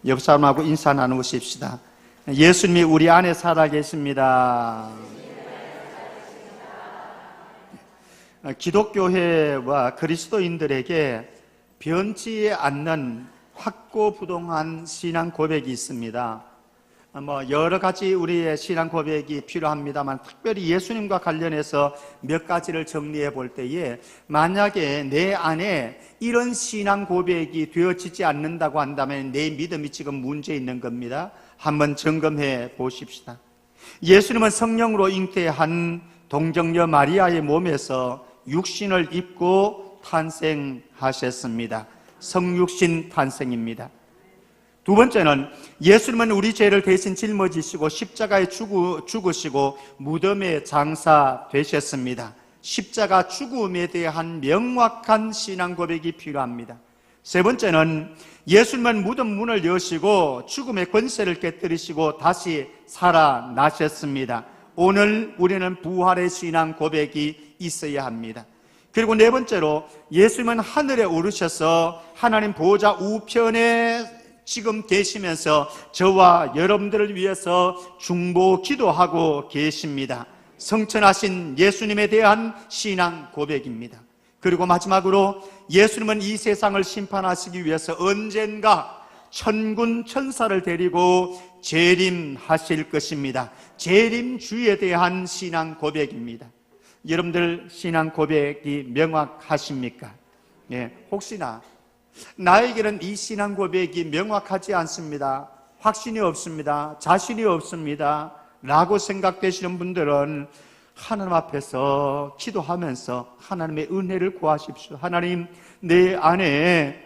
옆 사람하고 인사 나누십시다. 예수님이 우리 안에 살아계십니다. 기독교회와 그리스도인들에게 변치 않는 확고부동한 신앙 고백이 있습니다. 여러 가지 우리의 신앙 고백이 필요합니다만 특별히 예수님과 관련해서 몇 가지를 정리해 볼 때에 만약에 내 안에 이런 신앙 고백이 되어지지 않는다고 한다면 내 믿음이 지금 문제 있는 겁니다. 한번 점검해 보십시다. 예수님은 성령으로 잉태한 동정녀 마리아의 몸에서 육신을 입고 탄생하셨습니다. 성육신 탄생입니다. 두 번째는 예수님은 우리 죄를 대신 짊어지시고 십자가에 죽으시고 무덤에 장사되셨습니다. 십자가 죽음에 대한 명확한 신앙 고백이 필요합니다. 세 번째는 예수님은 무덤 문을 여시고 죽음의 권세를 깨뜨리시고 다시 살아나셨습니다. 오늘 우리는 부활의 신앙 고백이 있어야 합니다. 그리고 네 번째로 예수님은 하늘에 오르셔서 하나님 보좌 우편에 지금 계시면서 저와 여러분들을 위해서 중보 기도하고 계십니다. 성천하신 예수님에 대한 신앙 고백입니다. 그리고 마지막으로 예수님은 이 세상을 심판하시기 위해서 언젠가 천군 천사를 데리고 재림하실 것입니다. 재림주에 대한 신앙 고백입니다. 여러분들 신앙 고백이 명확하십니까? 혹시나 나에게는 이 신앙 고백이 명확하지 않습니다, 확신이 없습니다, 자신이 없습니다 라고 생각되시는 분들은 하나님 앞에서 기도하면서 하나님의 은혜를 구하십시오. 하나님, 내 안에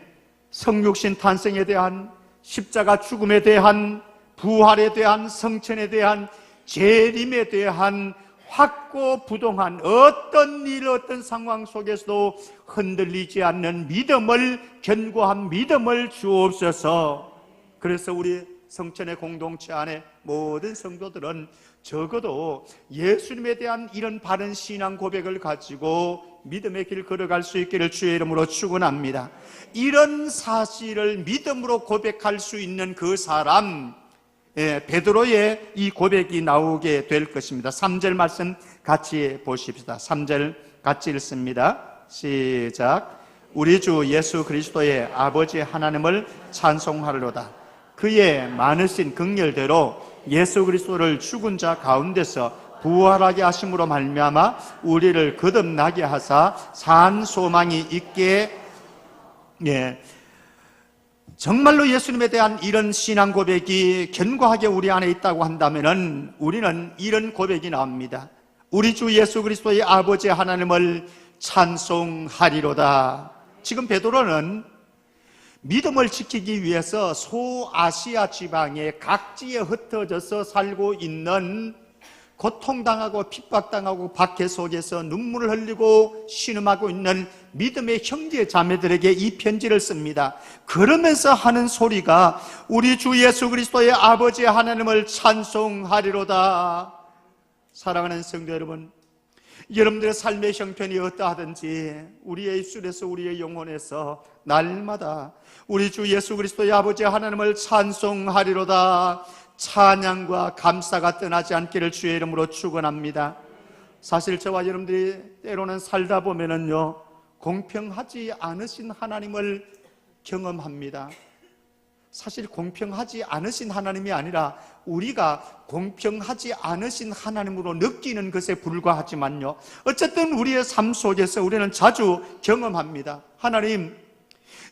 성육신 탄생에 대한, 십자가 죽음에 대한, 부활에 대한, 성천에 대한, 재림에 대한 확고부동한 어떤 일, 어떤 상황 속에서도 흔들리지 않는 믿음을, 견고한 믿음을 주옵소서. 그래서 우리 성천의 공동체 안에 모든 성도들은 적어도 예수님에 대한 이런 바른 신앙 고백을 가지고 믿음의 길 걸어갈 수 있기를 주의 이름으로 축원합니다. 이런 사실을 믿음으로 고백할 수 있는 그 사람, 베드로의 이 고백이 나오게 될 것입니다. 3절 말씀 같이 보십시다. 3절 같이 읽습니다. 시작. 우리 주 예수 그리스도의 아버지 하나님을 찬송하리로다. 그의 많으신 긍휼대로 예수 그리스도를 죽은 자 가운데서 부활하게 하심으로 말미암아 우리를 거듭나게 하사 산 소망이 있게. 정말로 예수님에 대한 이런 신앙 고백이 견고하게 우리 안에 있다고 한다면 우리는 이런 고백이 나옵니다. 우리 주 예수 그리스도의 아버지 하나님을 찬송하리로다. 지금 베드로는 믿음을 지키기 위해서 소아시아 지방의 각지에 흩어져서 살고 있는, 고통당하고 핍박당하고 박해 속에서 눈물을 흘리고 신음하고 있는 믿음의 형제 자매들에게 이 편지를 씁니다. 그러면서 하는 소리가 우리 주 예수 그리스도의 아버지 하나님을 찬송하리로다. 사랑하는 성도 여러분, 여러분들의 삶의 형편이 어떠하든지 우리의 입술에서, 우리의 영혼에서 날마다 우리 주 예수 그리스도의 아버지 하나님을 찬송하리로다 찬양과 감사가 떠나지 않기를 주의 이름으로 축원합니다. 사실 저와 여러분들이 때로는 살다 보면은요, 공평하지 않으신 하나님을 경험합니다. 사실 공평하지 않으신 하나님이 아니라 우리가 공평하지 않으신 하나님으로 느끼는 것에 불과하지만요, 어쨌든 우리의 삶 속에서 우리는 자주 경험합니다. 하나님,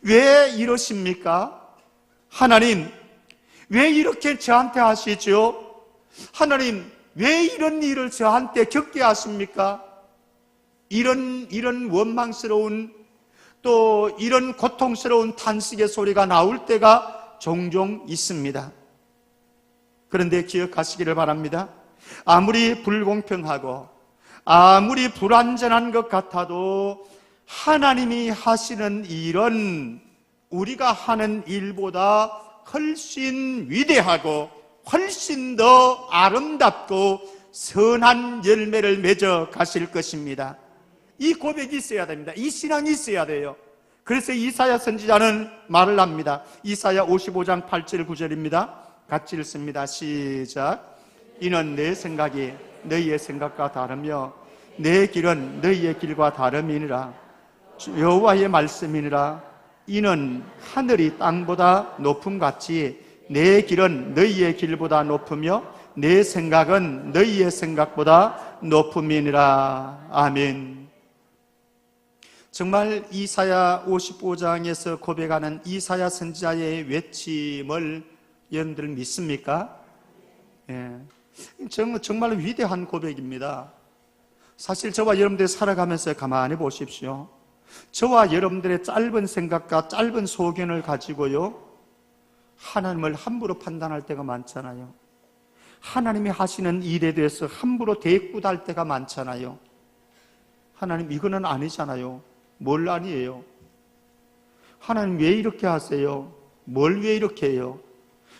왜 이러십니까? 하나님, 왜 이렇게 저한테 하시죠? 하나님, 왜 이런 일을 저한테 겪게 하십니까? 이런 원망스러운, 또 이런 고통스러운 탄식의 소리가 나올 때가 종종 있습니다. 그런데 기억하시기를 바랍니다. 아무리 불공평하고 아무리 불완전한 것 같아도 하나님이 하시는 일은 우리가 하는 일보다 훨씬 위대하고 훨씬 더 아름답고 선한 열매를 맺어 가실 것입니다. 이 고백이 있어야 됩니다. 이 신앙이 있어야 돼요. 그래서 이사야 선지자는 말을 합니다. 이사야 55장 8절 9절입니다. 같이 읽습니다. 시작. 이는 내 생각이 너희의 생각과 다르며 내 길은 너희의 길과 다름이니라. 여호와의 말씀이니라. 이는 하늘이 땅보다 높음같이 내 길은 너희의 길보다 높으며 내 생각은 너희의 생각보다 높음이니라. 아멘. 정말 이사야 55장에서 고백하는 이사야 선지자의 외침을 여러분들 믿습니까? 예. 정말 위대한 고백입니다. 사실 저와 여러분들이 살아가면서 가만히 보십시오. 저와 여러분들의 짧은 생각과 짧은 소견을 가지고요, 하나님을 함부로 판단할 때가 많잖아요. 하나님이 하시는 일에 대해서 함부로 대꾸할 때가 많잖아요. 하나님, 이거는 아니잖아요. 뭘 아니에요? 하나님 왜 이렇게 하세요? 뭘 왜 이렇게 해요?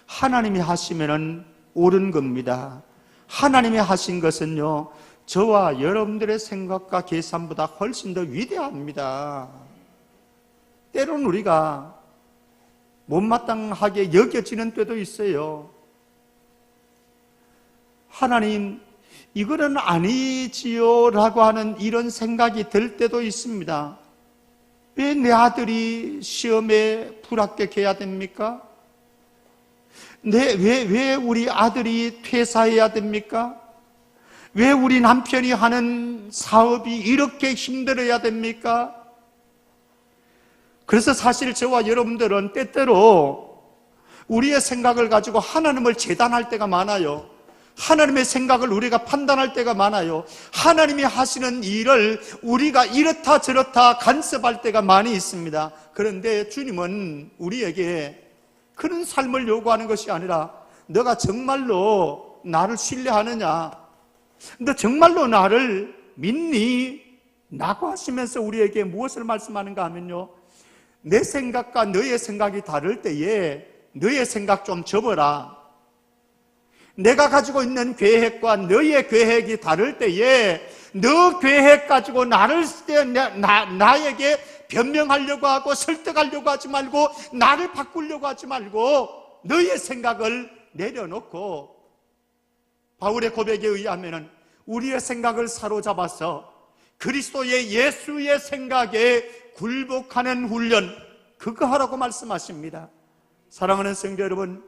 하나님이 하시면은 옳은 겁니다. 하나님이 하신 것은요, 저와 여러분들의 생각과 계산보다 훨씬 더 위대합니다. 때로는 우리가 못마땅하게 여겨지는 때도 있어요. 하나님, 이거는 아니지요 라고 하는 이런 생각이 들 때도 있습니다. 왜 내 아들이 시험에 불합격해야 됩니까? 왜 우리 아들이 퇴사해야 됩니까? 왜 우리 남편이 하는 사업이 이렇게 힘들어야 됩니까? 그래서 사실 저와 여러분들은 때때로 우리의 생각을 가지고 하나님을 재단할 때가 많아요. 하나님의 생각을 우리가 판단할 때가 많아요. 하나님이 하시는 일을 우리가 이렇다 저렇다 간섭할 때가 많이 있습니다. 그런데 주님은 우리에게 그런 삶을 요구하는 것이 아니라, 너가 정말로 나를 신뢰하느냐? 너 정말로 나를 믿니? 라고 하시면서 우리에게 무엇을 말씀하는가 하면요, 내 생각과 너의 생각이 다를 때에 너의 생각 좀 접어라. 내가 가지고 있는 계획과 너의 계획이 다를 때에 너 계획 가지고 나에게 변명하려고 하고 설득하려고 하지 말고, 나를 바꾸려고 하지 말고 너의 생각을 내려놓고, 바울의 고백에 의하면 우리의 생각을 사로잡아서 그리스도의 예수의 생각에 굴복하는 훈련, 그거 하라고 말씀하십니다. 사랑하는 성도 여러분,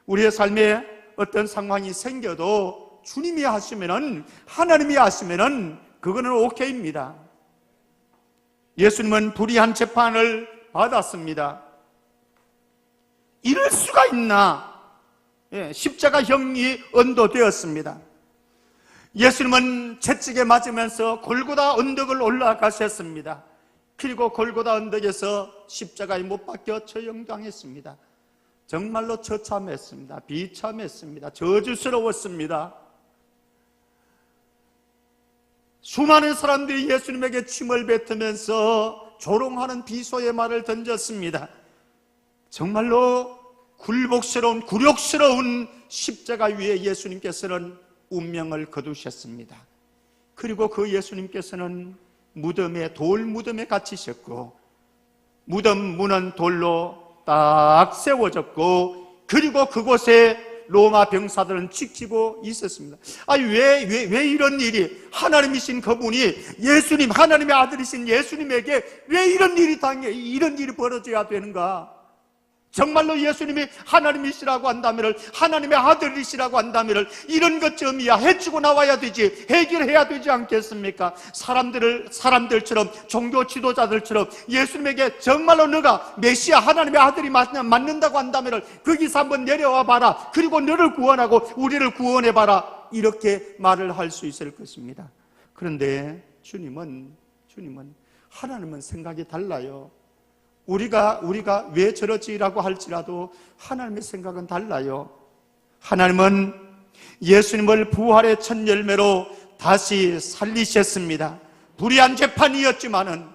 우리의 삶에 어떤 상황이 생겨도 주님이 하시면은, 하나님이 하시면은 그거는 오케이입니다. 예수님은 불의한 재판을 받았습니다. 이럴 수가 있나? 십자가형이 언도되었습니다. 예수님은 채찍에 맞으면서 골고다 언덕을 올라가셨습니다. 그리고 골고다 언덕에서 십자가에 못 박혀 처형당했습니다. 정말로 처참했습니다. 비참했습니다. 저주스러웠습니다. 수많은 사람들이 예수님에게 침을 뱉으면서 조롱하는 비소의 말을 던졌습니다. 정말로 굴욕스러운 십자가 위에 예수님께서는 운명을 거두셨습니다. 그리고 그 예수님께서는 돌무덤에 갇히셨고, 무덤 문은 돌로 딱 세워졌고, 그리고 그곳에 로마 병사들은 지키고 있었습니다. 아니, 왜 이런 일이, 하나님이신 그분이, 예수님, 하나님의 아들이신 예수님에게 왜 이런 일이 벌어져야 되는가? 정말로 예수님이 하나님이시라고 한다면, 하나님의 아들이시라고 한다면 이런 것쯤이야 해주고 나와야 되지, 해결해야 되지 않겠습니까? 사람들처럼, 종교 지도자들처럼 예수님에게 정말로 너가 메시아 하나님의 아들이 맞는다고 한다면 거기서 한번 내려와 봐라, 그리고 너를 구원하고 우리를 구원해 봐라, 이렇게 말을 할 수 있을 것입니다. 그런데 주님은 하나님은 생각이 달라요. 우리가 왜 저러지라고 할지라도 하나님의 생각은 달라요. 하나님은 예수님을 부활의 첫 열매로 다시 살리셨습니다. 불의한 재판이었지만은,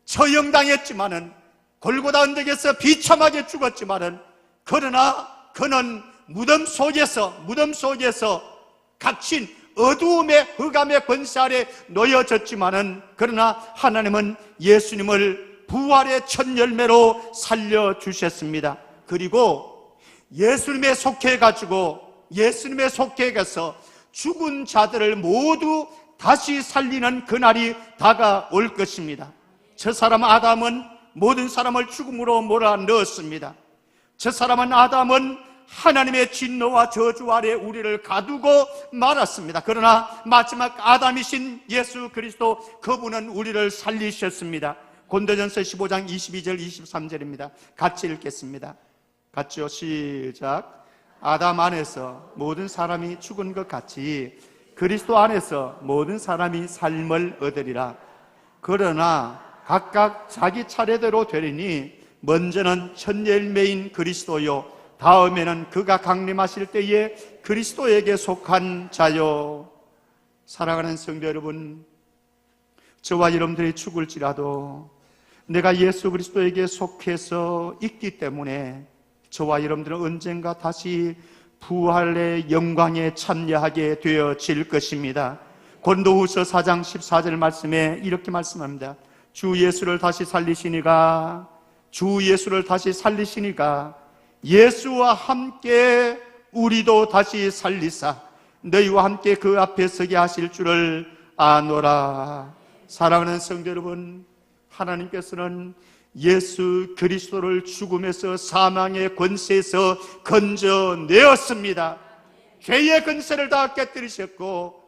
처형당했지만은, 골고다 언덕에서 비참하게 죽었지만은, 그러나 그는 무덤 속에서 갇힌 어두움의 흑암의 권세 아래 놓여졌지만은, 그러나 하나님은 예수님을 부활의 첫 열매로 살려주셨습니다. 그리고 예수님에 속해서 죽은 자들을 모두 다시 살리는 그날이 다가올 것입니다. 저 사람 아담은 모든 사람을 죽음으로 몰아넣었습니다. 저 사람은 아담은 하나님의 진노와 저주 아래 우리를 가두고 말았습니다. 그러나 마지막 아담이신 예수 그리스도, 그분은 우리를 살리셨습니다. 고린도전서 15장 22절 23절입니다. 같이 읽겠습니다. 같이요, 시작. 아담 안에서 모든 사람이 죽은 것 같이 그리스도 안에서 모든 사람이 삶을 얻으리라. 그러나 각각 자기 차례대로 되리니 먼저는 첫 열매인 그리스도요, 다음에는 그가 강림하실 때에 그리스도에게 속한 자요. 사랑하는 성도 여러분, 저와 여러분들이 죽을지라도 내가 예수 그리스도에게 속해서 있기 때문에 저와 여러분들은 언젠가 다시 부활의 영광에 참여하게 되어질 것입니다. 고린도후서 4장 14절 말씀에 이렇게 말씀합니다. 주 예수를 다시 살리시니가 예수와 함께 우리도 다시 살리사 너희와 함께 그 앞에 서게 하실 줄을 아노라. 사랑하는 성도 여러분, 하나님께서는 예수 그리스도를 죽음에서 사망의 권세에서 건져내었습니다. 죄의 권세를 다 깨뜨리셨고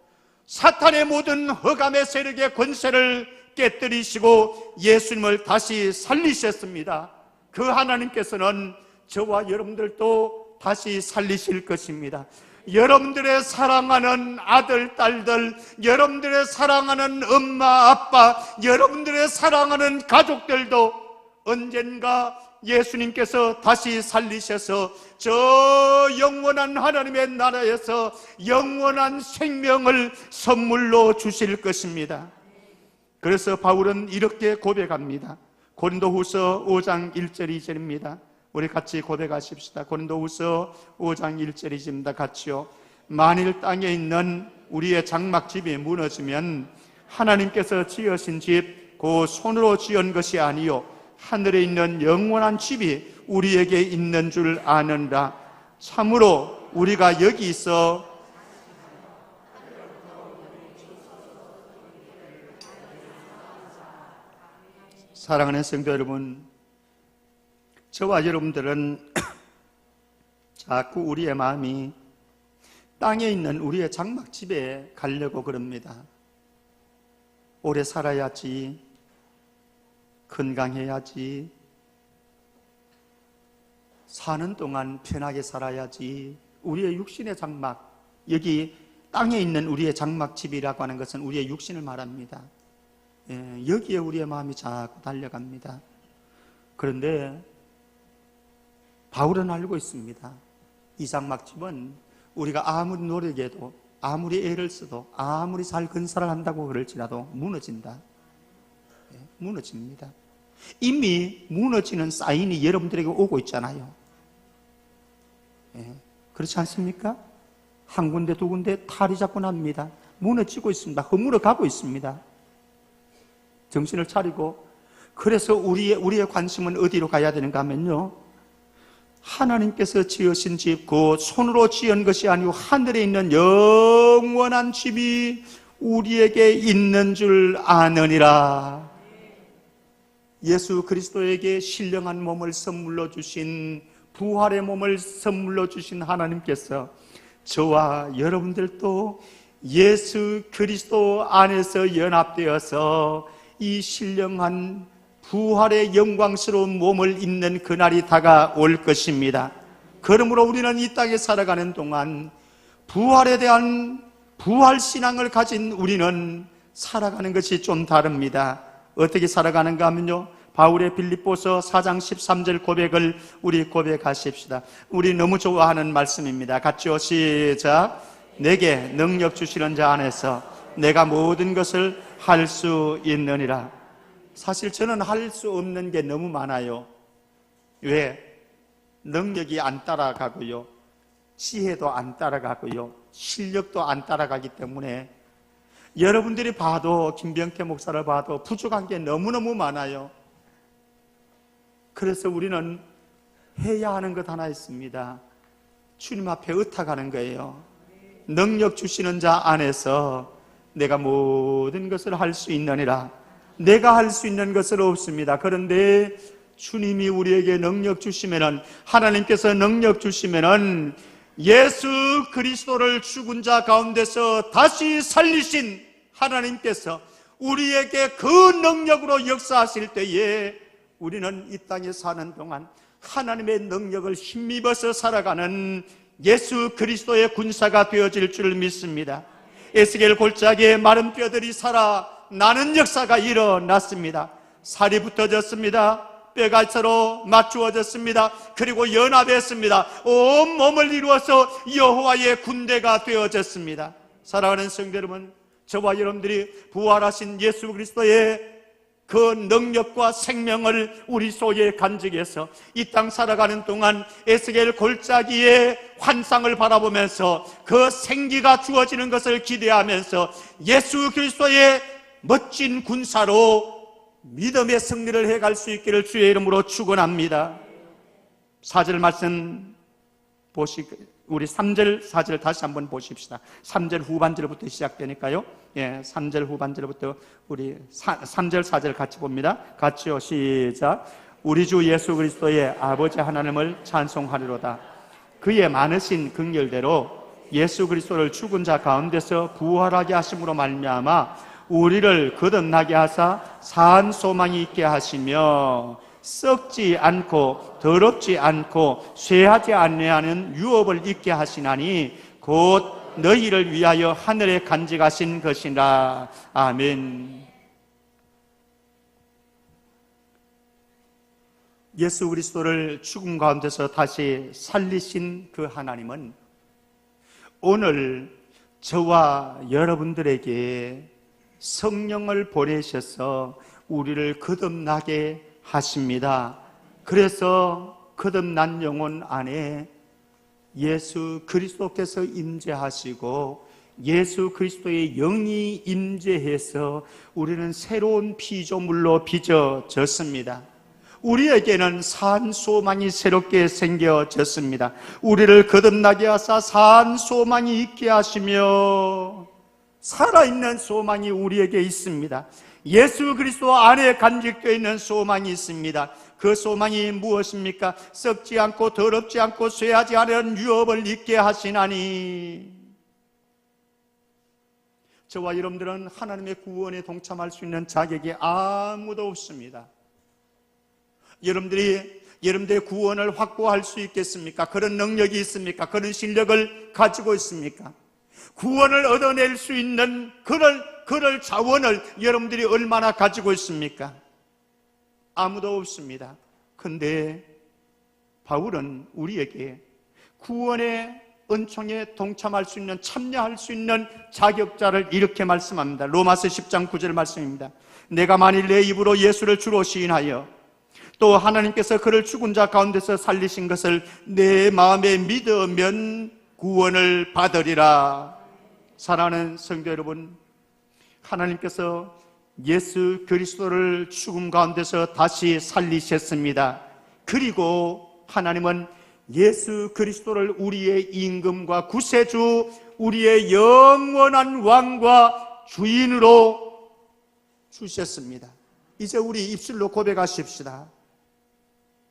사탄의 모든 흑암의 세력의 권세를 깨뜨리시고 예수님을 다시 살리셨습니다. 그 하나님께서는 저와 여러분들도 다시 살리실 것입니다. 여러분들의 사랑하는 아들, 딸들, 여러분들의 사랑하는 엄마, 아빠, 여러분들의 사랑하는 가족들도 언젠가 예수님께서 다시 살리셔서 저 영원한 하나님의 나라에서 영원한 생명을 선물로 주실 것입니다. 그래서 바울은 이렇게 고백합니다. 고린도후서 5장 1절 2절입니다. 우리 같이 고백하십시다. 고린도후서 5장 1절 2절입니다. 같이요. 만일 땅에 있는 우리의 장막집이 무너지면 하나님께서 지으신 집, 그 손으로 지은 것이 아니요 하늘에 있는 영원한 집이 우리에게 있는 줄 아는라. 참으로 우리가 여기 있어 사랑하는 성도 여러분, 저와 여러분들은 자꾸 우리의 마음이 땅에 있는 우리의 장막집에 가려고 그럽니다. 오래 살아야지, 건강해야지, 사는 동안 편하게 살아야지. 우리의 육신의 장막, 여기 땅에 있는 우리의 장막집이라고 하는 것은 우리의 육신을 말합니다. 여기에 우리의 마음이 자꾸 달려갑니다. 그런데 바울은 알고 있습니다. 이 장막집은 우리가 아무리 노력해도, 아무리 애를 써도, 아무리 잘 건설을 한다고 그럴지라도 무너진다. 무너집니다. 이미 무너지는 사인이 여러분들에게 오고 있잖아요. 그렇지 않습니까? 한 군데 두 군데 탈이 자꾸 납니다. 무너지고 있습니다. 허물어 가고 있습니다. 정신을 차리고, 그래서 우리의 관심은 어디로 가야 되는가 하면요, 하나님께서 지으신 집, 그 손으로 지은 것이 아니고 하늘에 있는 영원한 집이 우리에게 있는 줄 아느니라. 예수 그리스도에게 신령한 몸을 선물로 주신, 부활의 몸을 선물로 주신 하나님께서 저와 여러분들도 예수 그리스도 안에서 연합되어서 이 신령한 부활의 영광스러운 몸을 입는 그날이 다가올 것입니다. 그러므로 우리는 이 땅에 살아가는 동안 부활에 대한 부활신앙을 가진 우리는 살아가는 것이 좀 다릅니다. 어떻게 살아가는가 하면요, 바울의 빌립보서 4장 13절 고백을 우리 고백하십시다. 우리 너무 좋아하는 말씀입니다. 같이요, 시작. 내게 능력 주시는 자 안에서 내가 모든 것을 할 수 있느니라. 사실 저는 할 수 없는 게 너무 많아요. 왜? 능력이 안 따라가고요, 지혜도 안 따라가고요, 실력도 안 따라가기 때문에 여러분들이 봐도, 김병태 목사를 봐도 부족한 게 너무너무 많아요. 그래서 우리는 해야 하는 것 하나 있습니다. 주님 앞에 의탁하는 거예요. 능력 주시는 자 안에서 내가 모든 것을 할 수 있느니라. 내가 할 수 있는 것은 없습니다. 그런데 주님이 우리에게 능력 주시면은, 하나님께서 능력 주시면은 예수 그리스도를 죽은 자 가운데서 다시 살리신 하나님께서 우리에게 그 능력으로 역사하실 때에 우리는 이 땅에 사는 동안 하나님의 능력을 힘입어서 살아가는 예수 그리스도의 군사가 되어질 줄 믿습니다. 에스겔 골짜기에 마른 뼈들이 살아나는 역사가 일어났습니다. 살이 붙어졌습니다. 뼈가 서로 맞추어졌습니다. 그리고 연합했습니다. 온 몸을 이루어서 여호와의 군대가 되어졌습니다. 사랑하는 성도 여러분, 저와 여러분들이 부활하신 예수 그리스도의 그 능력과 생명을 우리 속에 간직해서 이 땅 살아가는 동안 에스겔 골짜기의 환상을 바라보면서 그 생기가 주어지는 것을 기대하면서 예수 그리스도의 멋진 군사로 믿음의 승리를 해갈 수 있기를 주의 이름으로 축원합니다. 4절 말씀 우리 3절 4절 다시 한번 보십시다. 3절 후반절부터 시작되니까요. 3절 후반절부터 우리 3절 4절 같이 봅니다. 같이요. 시작. 우리 주 예수 그리스도의 아버지 하나님을 찬송하리로다. 그의 많으신 긍휼대로 예수 그리스도를 죽은 자 가운데서 부활하게 하심으로 말미암아 우리를 거듭나게 하사 산 소망이 있게 하시며 썩지 않고 더럽지 않고 쇠하지 아니하는 유업을 있게 하시나니 곧 너희를 위하여 하늘에 간직하신 것이라. 아멘. 예수 그리스도를 죽음 가운데서 다시 살리신 그 하나님은 오늘 저와 여러분들에게 성령을 보내셔서 우리를 거듭나게 하십니다. 그래서 거듭난 영혼 안에 예수 그리스도께서 임재하시고 예수 그리스도의 영이 임재해서 우리는 새로운 피조물로 빚어졌습니다. 우리에게는 산 소망이 새롭게 생겨졌습니다. 우리를 거듭나게 하사 산 소망이 있게 하시며 살아있는 소망이 우리에게 있습니다. 예수 그리스도 안에 간직되어 있는 소망이 있습니다. 그 소망이 무엇입니까? 썩지 않고 더럽지 않고 쇠하지 않은 유업을 있게 하시나니. 저와 여러분들은 하나님의 구원에 동참할 수 있는 자격이 아무도 없습니다. 여러분들의 구원을 확보할 수 있겠습니까? 그런 능력이 있습니까? 그런 실력을 가지고 있습니까? 구원을 얻어낼 수 있는 그럴 자원을 여러분들이 얼마나 가지고 있습니까? 아무도 없습니다. 그런데 바울은 우리에게 구원의 은총에 동참할 수 있는, 참여할 수 있는 자격자를 이렇게 말씀합니다. 로마서 10장 9절 말씀입니다. 내가 만일 내 입으로 예수를 주로 시인하여 또 하나님께서 그를 죽은 자 가운데서 살리신 것을 내 마음에 믿으면 구원을 받으리라. 사랑하는 성도 여러분, 하나님께서 예수 그리스도를 죽음 가운데서 다시 살리셨습니다. 그리고 하나님은 예수 그리스도를 우리의 임금과 구세주, 우리의 영원한 왕과 주인으로 주셨습니다. 이제 우리 입술로 고백하십시다.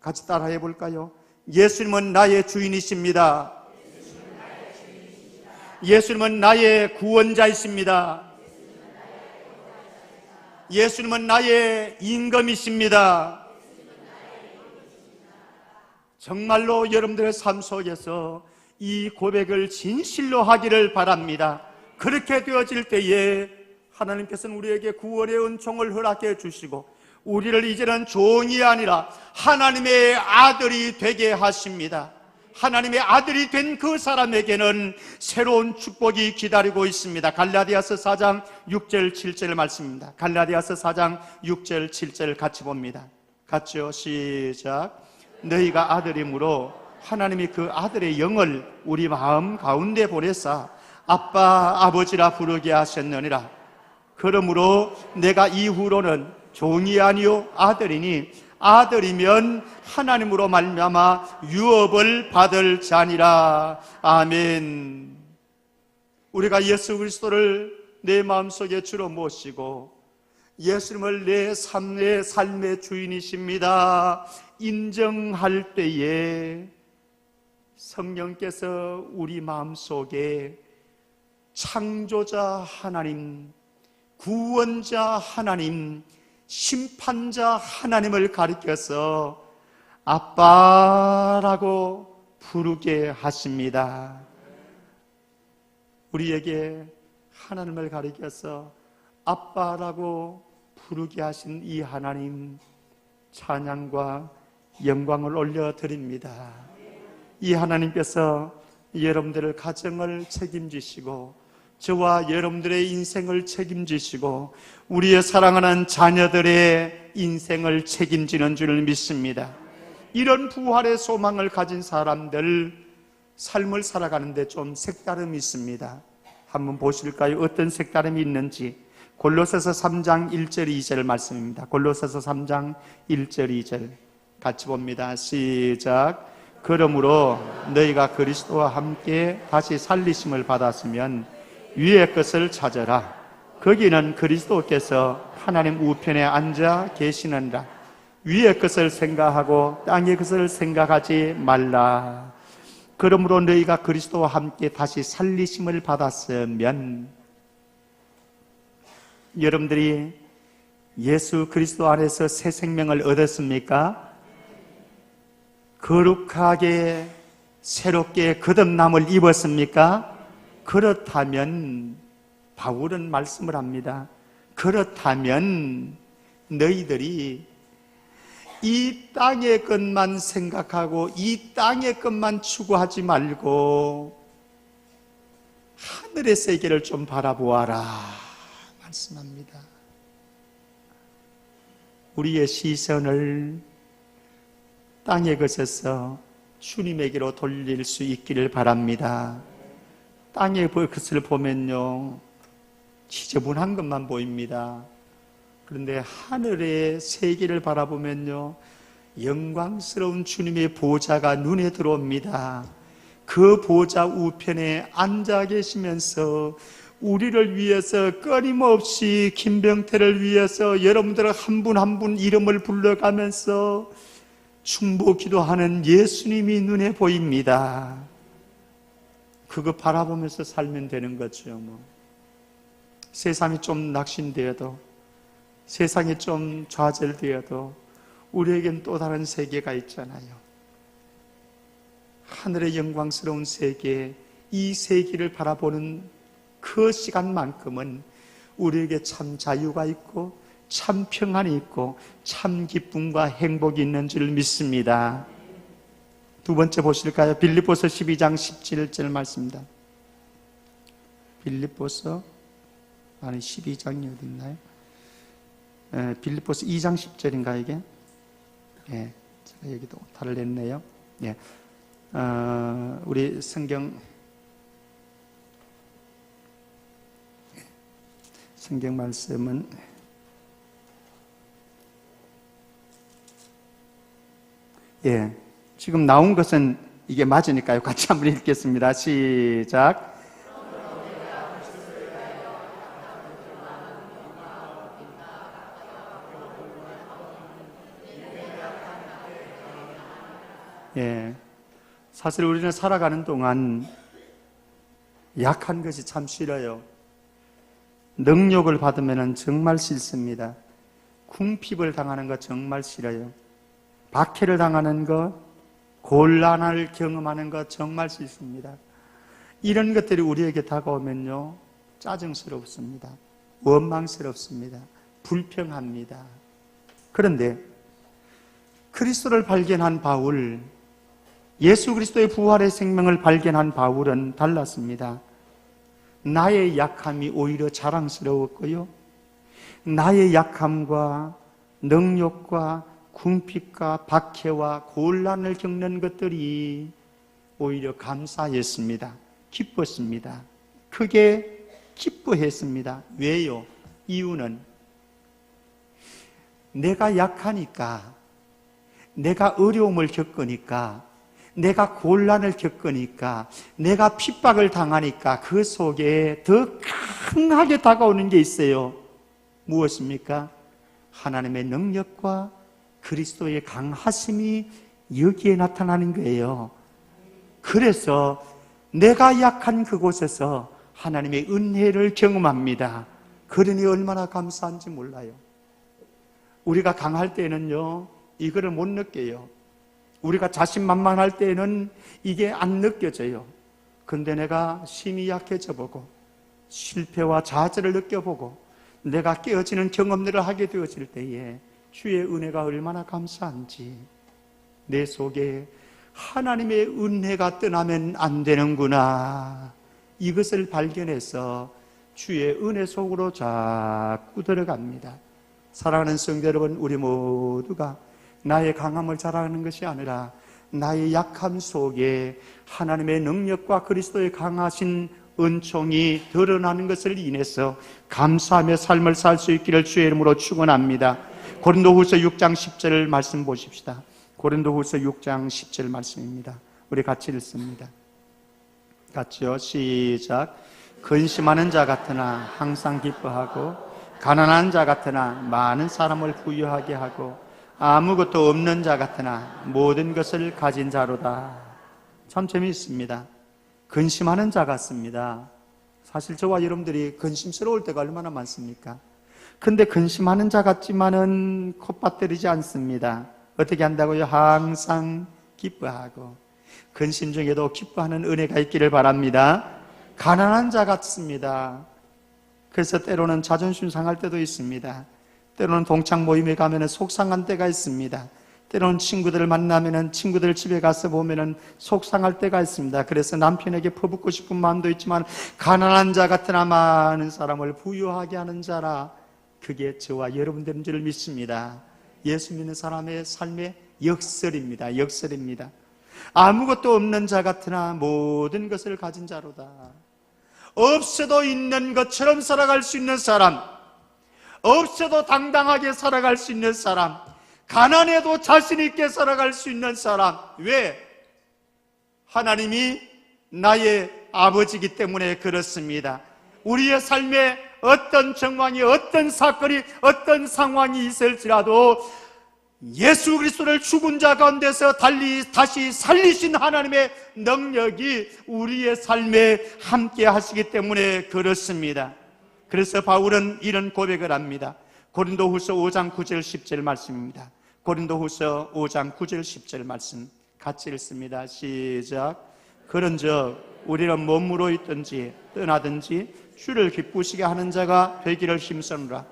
같이 따라해 볼까요? 예수님은 나의 주인이십니다. 예수님은 나의 구원자이십니다. 예수님은 나의 임금이십니다. 정말로 여러분들의 삶 속에서 이 고백을 진실로 하기를 바랍니다. 그렇게 되어질 때에 하나님께서는 우리에게 구원의 은총을 허락해 주시고 우리를 이제는 종이 아니라 하나님의 아들이 되게 하십니다. 하나님의 아들이 된 그 사람에게는 새로운 축복이 기다리고 있습니다. 갈라디아서 4장 6절 7절 말씀입니다. 갈라디아서 4장 6절 7절 같이 봅니다. 같이요. 시작. 너희가 아들이므로 하나님이 그 아들의 영을 우리 마음 가운데 보내사 아빠 아버지라 부르게 하셨느니라. 그러므로 내가 이후로는 종이 아니요 아들이니 아들이면 하나님으로 말미암아 유업을 받을 자니라. 아멘. 우리가 예수 그리스도를 내 마음속에 주로 모시고 예수님을 내 삶의 주인이십니다 인정할 때에 성령께서 우리 마음속에 창조자 하나님, 구원자 하나님, 심판자 하나님을 가리켜서 아빠라고 부르게 하십니다. 우리에게 하나님을 가리켜서 아빠라고 부르게 하신 이 하나님, 찬양과 영광을 올려드립니다. 이 하나님께서 여러분들의 가정을 책임지시고 저와 여러분들의 인생을 책임지시고 우리의 사랑하는 자녀들의 인생을 책임지는 줄 믿습니다. 이런 부활의 소망을 가진 사람들 삶을 살아가는데 좀 색다름이 있습니다. 한번 보실까요? 어떤 색다름이 있는지. 골로새서 3장 1절 2절 말씀입니다. 골로새서 3장 1절 2절 같이 봅니다. 시작. 그러므로 너희가 그리스도와 함께 다시 살리심을 받았으면 위의 것을 찾아라. 거기는 그리스도께서 하나님 우편에 앉아 계시느니라. 위의 것을 생각하고 땅의 것을 생각하지 말라. 그러므로 너희가 그리스도와 함께 다시 살리심을 받았으면, 여러분들이 예수 그리스도 안에서 새 생명을 얻었습니까? 거룩하게 새롭게 거듭남을 입었습니까? 그렇다면 바울은 말씀을 합니다. 그렇다면 너희들이 이 땅의 것만 생각하고 이 땅의 것만 추구하지 말고 하늘의 세계를 좀 바라보아라 말씀합니다. 우리의 시선을 땅의 것에서 주님에게로 돌릴 수 있기를 바랍니다. 땅의 것을 보면요, 지저분한 것만 보입니다. 그런데 하늘의 세계를 바라보면요, 영광스러운 주님의 보좌가 눈에 들어옵니다. 그 보좌 우편에 앉아 계시면서 우리를 위해서 끊임없이 김병태를 위해서 여러분들 한 분 한 분 이름을 불러가면서 중보 기도하는 예수님이 눈에 보입니다. 그거 바라보면서 살면 되는 거죠. 세상이 좀 낙심되어도, 세상이 좀 좌절되어도 우리에겐 또 다른 세계가 있잖아요. 하늘의 영광스러운 세계, 이 세계를 바라보는 그 시간만큼은 우리에게 참 자유가 있고 참 평안이 있고 참 기쁨과 행복이 있는 줄 믿습니다. 두 번째 보실까요? 빌립보서 12장 17절 말씀입니다. 빌립보서 12장이 어디 있나요? 빌립보서 2장 10절인가 이게? 예, 제가 여기도 달을 냈네요. 예, 우리 성경 말씀은 예, 지금 나온 것은 이게 맞으니까요. 같이 한번 읽겠습니다. 시작. 예, 사실 우리는 살아가는 동안 약한 것이 참 싫어요. 능욕을 받으면 정말 싫습니다. 궁핍을 당하는 거 정말 싫어요. 박해를 당하는 것, 곤란을 경험하는 것 정말 싫습니다. 이런 것들이 우리에게 다가오면요, 짜증스럽습니다. 원망스럽습니다. 불평합니다. 그런데 그리스도를 발견한 바울, 예수 그리스도의 부활의 생명을 발견한 바울은 달랐습니다. 나의 약함이 오히려 자랑스러웠고요, 나의 약함과 능욕과 궁핍과 박해와 곤란을 겪는 것들이 오히려 감사했습니다. 기뻤습니다. 크게 기뻐했습니다. 왜요? 이유는 내가 약하니까 내가 어려움을 겪으니까, 내가 곤란을 겪으니까, 내가 핍박을 당하니까 그 속에 더 강하게 다가오는 게 있어요. 무엇입니까? 하나님의 능력과 그리스도의 강하심이 여기에 나타나는 거예요. 그래서 내가 약한 그곳에서 하나님의 은혜를 경험합니다. 그러니 얼마나 감사한지 몰라요. 우리가 강할 때는요, 이거를 못 느껴요. 우리가 자신만만할 때는 이게 안 느껴져요. 근데 내가 심히 약해져 보고 실패와 좌절을 느껴보고 내가 깨어지는 경험들을 하게 되어질 때에 주의 은혜가 얼마나 감사한지, 내 속에 하나님의 은혜가 떠나면 안 되는구나, 이것을 발견해서 주의 은혜 속으로 자꾸 들어갑니다. 사랑하는 성도 여러분, 우리 모두가 나의 강함을 자랑하는 것이 아니라 나의 약함 속에 하나님의 능력과 그리스도의 강하신 은총이 드러나는 것을 인해서 감사하며 삶을 살 수 있기를 주의 이름으로 축원합니다. 고린도후서 6장 10절 말씀 보십시다. 고린도후서 6장 10절 말씀입니다. 우리 같이 읽습니다. 같이요. 시작. 근심하는 자 같으나 항상 기뻐하고, 가난한 자 같으나 많은 사람을 부유하게 하고, 아무것도 없는 자 같으나 모든 것을 가진 자로다. 참 재미있습니다. 근심하는 자 같습니다. 사실 저와 여러분들이 근심스러울 때가 얼마나 많습니까? 근데 근심하는 자 같지만은 콧밭 때리지 않습니다. 어떻게 한다고요? 항상 기뻐하고. 근심 중에도 기뻐하는 은혜가 있기를 바랍니다. 가난한 자 같습니다. 그래서 때로는 자존심 상할 때도 있습니다. 때로는 동창 모임에 가면 속상한 때가 있습니다. 때로는 친구들을 만나면 친구들 집에 가서 보면 속상할 때가 있습니다. 그래서 남편에게 퍼붓고 싶은 마음도 있지만, 가난한 자 같으나 많은 사람을 부유하게 하는 자라, 그게 저와 여러분들인 줄 믿습니다. 예수 믿는 사람의 삶의 역설입니다. 역설입니다. 아무것도 없는 자 같으나 모든 것을 가진 자로다. 없어도 있는 것처럼 살아갈 수 있는 사람, 없어도 당당하게 살아갈 수 있는 사람, 가난해도 자신 있게 살아갈 수 있는 사람. 왜? 하나님이 나의 아버지이기 때문에 그렇습니다. 우리의 삶에 어떤 정황이, 어떤 사건이, 어떤 상황이 있을지라도 예수 그리스도를 죽은 자 가운데서 다시 살리신 하나님의 능력이 우리의 삶에 함께 하시기 때문에 그렇습니다. 그래서 바울은 이런 고백을 합니다. 고린도후서 5장 9절 10절 말씀입니다. 고린도후서 5장 9절 10절 말씀 같이 읽습니다. 시작. 그런즉 우리는 몸으로 있든지 떠나든지 주를 기쁘시게 하는 자가 되기를 힘쓰노라.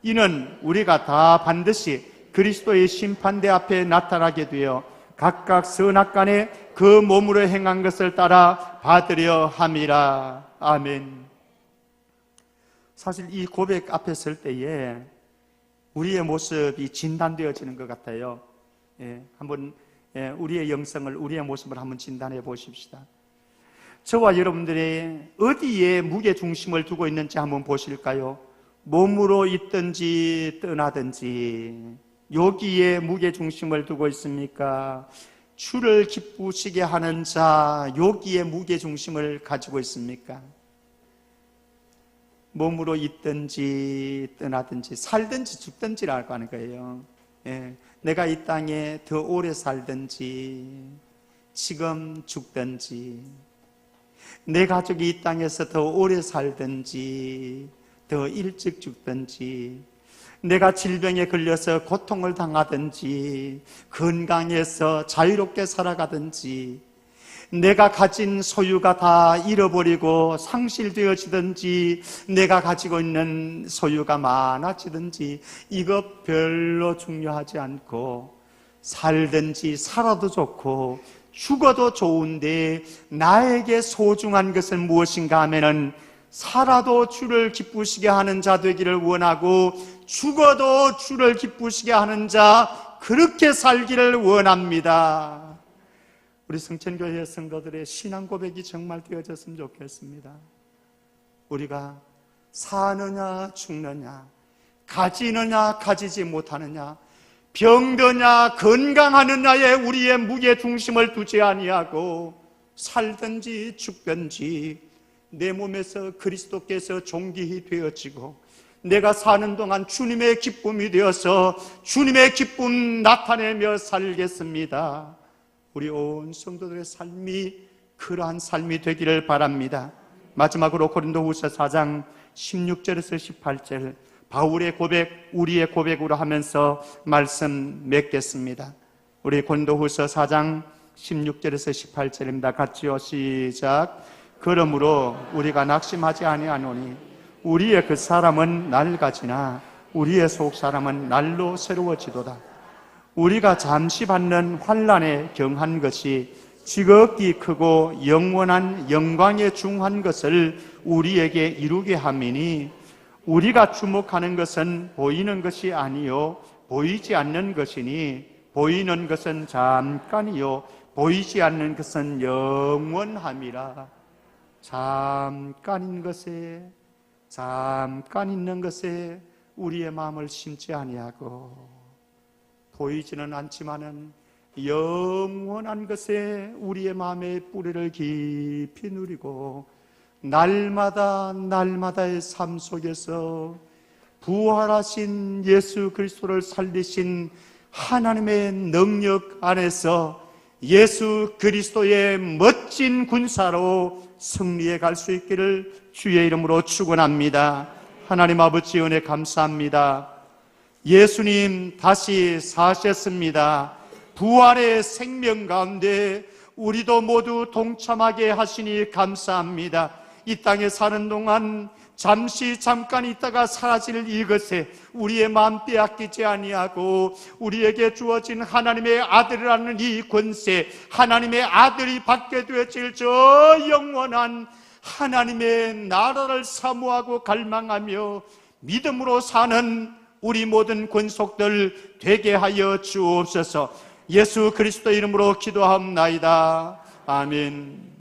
이는 우리가 다 반드시 그리스도의 심판대 앞에 나타나게 되어 각각 선악간에 그 몸으로 행한 것을 따라 받으려 함이라. 아멘. 사실 이 고백 앞에 설 때에 우리의 모습이 진단되어지는 것 같아요. 한번 우리의 영성을, 우리의 모습을 한번 진단해 보십시다. 저와 여러분들이 어디에 무게 중심을 두고 있는지 한번 보실까요? 몸으로 있든지 떠나든지 여기에 무게 중심을 두고 있습니까? 주를 기쁘시게 하는 자, 여기에 무게 중심을 가지고 있습니까? 몸으로 있든지 떠나든지 살든지 죽든지라고 하는 거예요. 내가 이 땅에 더 오래 살든지 지금 죽든지, 내 가족이 이 땅에서 더 오래 살든지 더 일찍 죽든지, 내가 질병에 걸려서 고통을 당하든지 건강해서 자유롭게 살아가든지, 내가 가진 소유가 다 잃어버리고 상실되어지든지 내가 가지고 있는 소유가 많아지든지, 이거 별로 중요하지 않고 살든지 살아도 좋고 죽어도 좋은데 나에게 소중한 것은 무엇인가 하면은 살아도 주를 기쁘시게 하는 자 되기를 원하고 죽어도 주를 기쁘시게 하는 자, 그렇게 살기를 원합니다. 우리 성천교회 성도들의 신앙 고백이 정말 되어졌으면 좋겠습니다. 우리가 사느냐 죽느냐, 가지느냐 가지지 못하느냐, 병드냐 건강하느냐에 우리의 무게 중심을 두지 아니하고 살든지 죽든지 내 몸에서 그리스도께서 존귀히 되어지고 내가 사는 동안 주님의 기쁨이 되어서 주님의 기쁨 나타내며 살겠습니다. 우리 온 성도들의 삶이 그러한 삶이 되기를 바랍니다. 마지막으로 고린도후서 4장 16절에서 18절 바울의 고백, 우리의 고백으로 하면서 말씀 맺겠습니다. 우리 고린도후서 4장 16절에서 18절입니다. 같이요, 시작. 그러므로 우리가 낙심하지 아니하노니 우리의 그 사람은 낡아지나 우리의 속 사람은 날로 새로워지도다. 우리가 잠시 받는 환난에 경한 것이 지극히 크고 영원한 영광에 중한 것을 우리에게 이루게 함이니 우리가 주목하는 것은 보이는 것이 아니요 보이지 않는 것이니 보이는 것은 잠깐이요 보이지 않는 것은 영원함이라. 잠깐 있는 것에 우리의 마음을 심지 아니하고 보이지는 않지만은 영원한 것에 우리의 마음의 뿌리를 깊이 누리고 날마다의 삶 속에서 부활하신 예수 그리스도를 살리신 하나님의 능력 안에서 예수 그리스도의 멋진 군사로 승리해 갈 수 있기를 주의 이름으로 축원합니다. 하나님 아버지 은혜 감사합니다. 예수님 다시 사셨습니다. 부활의 생명 가운데 우리도 모두 동참하게 하시니 감사합니다. 이 땅에 사는 동안 잠깐 있다가 사라질 이것에 우리의 마음 빼앗기지 아니하고 우리에게 주어진 하나님의 아들이라는 이 권세, 하나님의 아들이 받게 되어질 저 영원한 하나님의 나라를 사모하고 갈망하며 믿음으로 사는 우리 모든 권속들 되게 하여 주옵소서. 예수 그리스도 이름으로 기도하옵나이다. 아멘.